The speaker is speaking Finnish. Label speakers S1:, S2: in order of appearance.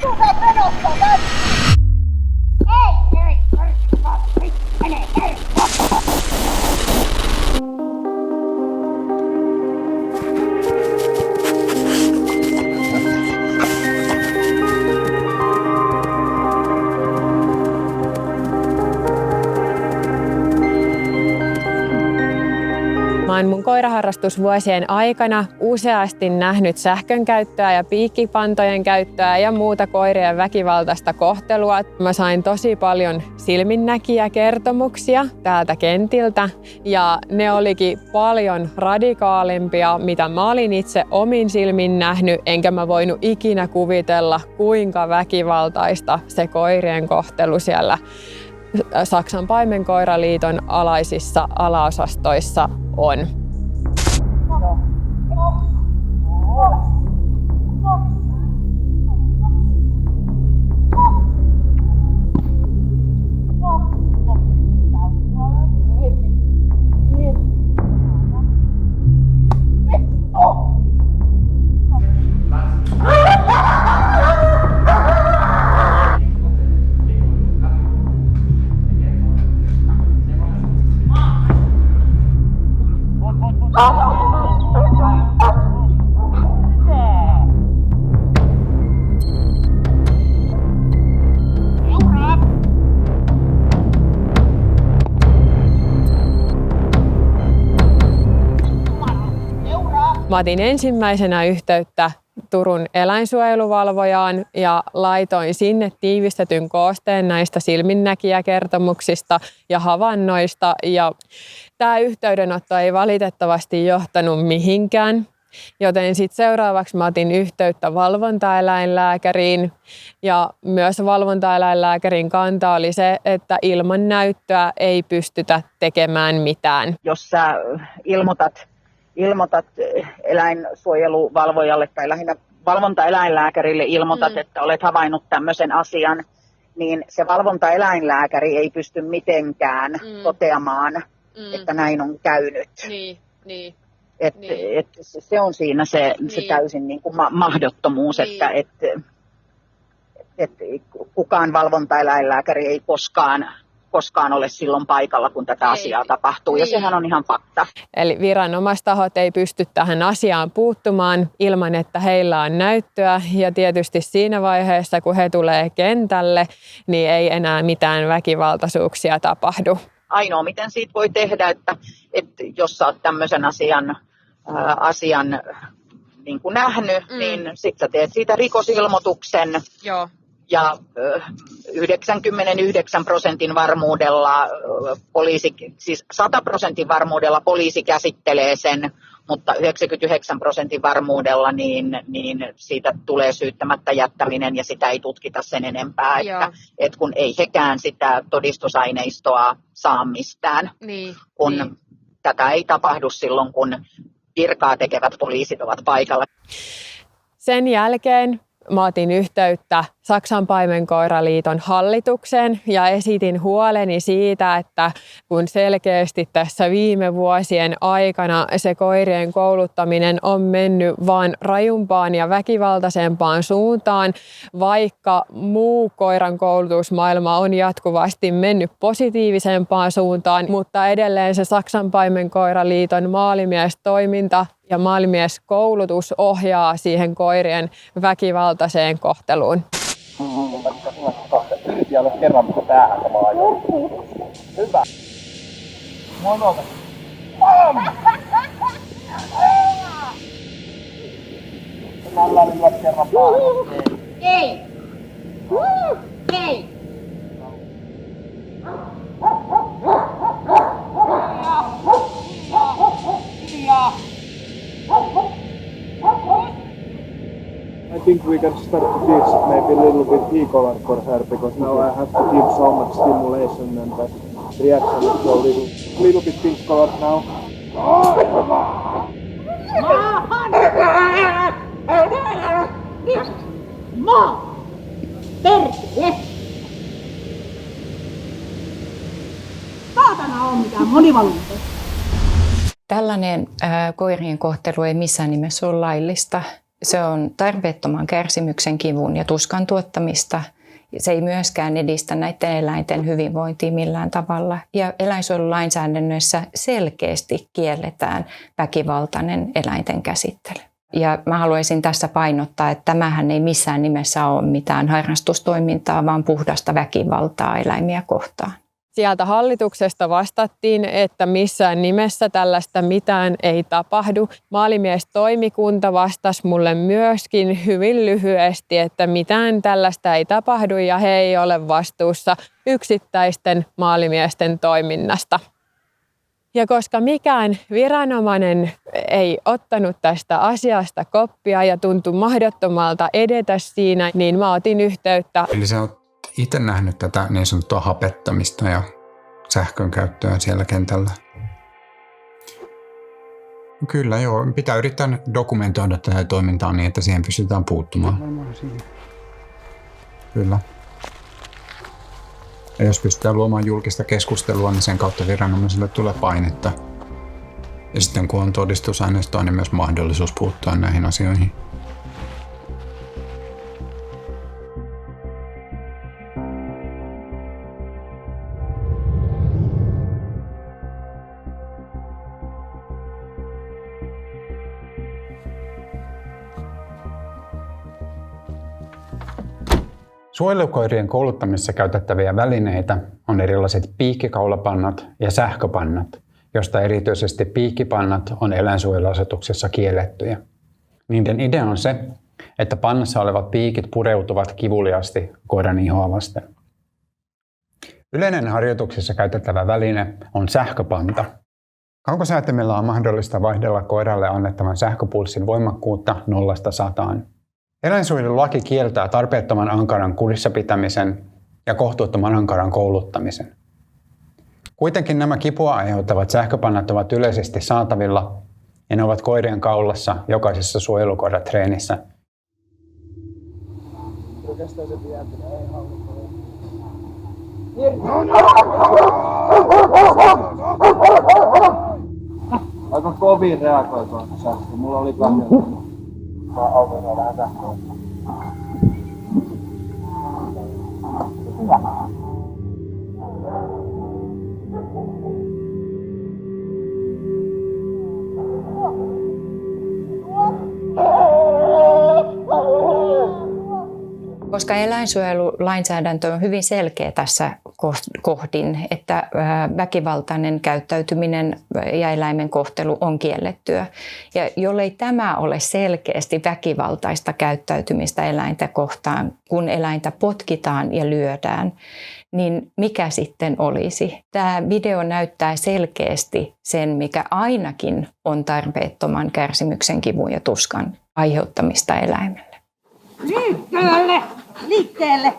S1: Vituset menossa tänne! Ei, mene,
S2: Mä oon mun koiraharrastusvuosien aikana useasti nähnyt sähkön käyttöä ja piikkipantojen käyttöä ja muuta koirien väkivaltaista kohtelua. Mä sain tosi paljon silminnäkijäkertomuksia täältä kentiltä ja ne olikin paljon radikaalimpia, mitä mä olin itse omin silmin nähnyt, enkä mä voinut ikinä kuvitella, kuinka väkivaltaista se koirien kohtelu siellä Saksan paimenkoiraliiton alaisissa alaosastoissa on. Mä otin ensimmäisenä yhteyttä Turun eläinsuojeluvalvojaan ja laitoin sinne tiivistetyn koosteen näistä silminnäkijäkertomuksista ja havainnoista. Ja tämä yhteydenotto ei valitettavasti johtanut mihinkään, joten sitten seuraavaksi mä otin yhteyttä valvontaeläinlääkäriin. Ja myös valvontaeläinlääkärin kanta oli se, että ilman näyttöä ei pystytä tekemään mitään.
S3: Jos sä ilmoitat eläinsuojeluvalvojalle tai lähinnä valvontaeläinlääkärille ilmoitat, että olet havainnut tämmöisen asian, niin se valvontaeläinlääkäri ei pysty mitenkään toteamaan, että näin on käynyt.
S2: Niin.
S3: Se on siinä se täysin niin kuin mahdottomuus, että kukaan valvontaeläinlääkäri ei koskaan ole silloin paikalla, kun tätä asiaa tapahtuu, ja sehän on ihan fakta.
S2: Eli viranomaistahot ei pysty tähän asiaan puuttumaan ilman, että heillä on näyttöä, ja tietysti siinä vaiheessa, kun he tulee kentälle, niin ei enää mitään väkivaltaisuuksia tapahdu.
S3: Ainoa, miten siitä voi tehdä, että jos sä oot tämmöisen asian niin kuin nähnyt, niin sit sä teet siitä rikosilmoituksen.
S2: Joo.
S3: Ja 99% varmuudella siis 100% varmuudella poliisi käsittelee sen, mutta 99% varmuudella niin siitä tulee syyttämättä jättäminen ja sitä ei tutkita sen enempää, että kun ei hekään sitä todistusaineistoa saa mistään, kun tätä ei tapahdu silloin, kun virkaa tekevät poliisit ovat paikalla.
S2: Sen jälkeen mä otin yhteyttä Saksan paimenkoiraliiton hallitukseen ja esitin huoleni siitä, että kun selkeästi tässä viime vuosien aikana se koirien kouluttaminen on mennyt vaan rajumpaan ja väkivaltaisempaan suuntaan, vaikka muu koiran koulutusmaailma on jatkuvasti mennyt positiivisempaan suuntaan, mutta edelleen se Saksan paimenkoiraliiton maalimiestoiminta ja maalimieskoulutus ohjaa siihen koirien väkivaltaiseen kohteluun.
S4: Yritin olla kerran päähän samaan aikaan. Hyvä. Mono. Mä ollaan kerran päähän.
S1: Ei! Ei!
S4: I think we can start to teach maybe a little bit e-collar for her because now I have to give so much stimulation and that reaction is so little bit pink color now.
S1: Perkele! Saatana on mitään monivalmiutta.
S5: Tällainen koirien kohtelu ei missään nimessä ole laillista Se on tarpeettoman kärsimyksen, kivun ja tuskan tuottamista. Se ei myöskään edistä näiden eläinten hyvinvointia millään tavalla. Ja eläinsuojelulainsäädännössä selkeästi kielletään väkivaltainen eläinten käsittely. Ja mä haluaisin tässä painottaa, että tämähän ei missään nimessä ole mitään harrastustoimintaa, vaan puhdasta väkivaltaa eläimiä kohtaan.
S2: Sieltä hallituksesta vastattiin, että missään nimessä tällaista mitään ei tapahdu. Maalimiestoimikunta vastasi mulle myöskin hyvin lyhyesti, että mitään tällaista ei tapahdu ja he ei ole vastuussa yksittäisten maalimiesten toiminnasta. Ja koska mikään viranomainen ei ottanut tästä asiasta koppia ja tuntui mahdottomalta edetä siinä, niin mä otin yhteyttä.
S6: Eli sä oot itse nähnyt tätä niin sanottua hapettamista ja sähkön käyttöä siellä kentällä? Kyllä joo, pitää yrittää dokumentoida tätä toimintaa niin, että siihen pystytään puuttumaan. Kyllä. Ja jos pystytään luomaan julkista keskustelua, niin sen kautta viranomaisille tulee painetta. Ja sitten kun on todistusaineistoa, niin myös mahdollisuus puuttua näihin asioihin. Suojelukoirien kouluttamisessa käytettäviä välineitä on erilaiset piikkikaulapannat ja sähköpannat, josta erityisesti piikkipannat on eläinsuojeluasetuksessa kiellettyjä. Niiden idea on se, että pannassa olevat piikit pureutuvat kivuliasti koiran ihoa vasten. Yleinen harjoituksessa käytettävä väline on sähköpanta. Kaukosäätimellä on mahdollista vaihdella koiralle annettavan sähköpulssin voimakkuutta 0–100. Eläinsuojelulaki kieltää tarpeettoman ankaran kurissa pitämisen ja kohtuuttoman ankaran kouluttamisen. Kuitenkin nämä kipua aiheuttavat sähköpannat ovat yleisesti saatavilla ja ne ovat koirien kaulassa jokaisessa suojelukoiratreenissä.
S4: Aika kovin reagoitua sähkö. Mulla oli kahden. Auto vähän sähköä.
S5: Koska eläinsuojelulainsäädäntö on hyvin selkeä tässä kohdin, että väkivaltainen käyttäytyminen ja eläimen kohtelu on kiellettyä. Ja jollei tämä ole selkeästi väkivaltaista käyttäytymistä eläintä kohtaan, kun eläintä potkitaan ja lyödään, niin mikä sitten olisi? Tämä video näyttää selkeästi sen, mikä ainakin on tarpeettoman kärsimyksen, kivun ja tuskan aiheuttamista eläimelle.
S1: Liikkeelle! Liikkeelle!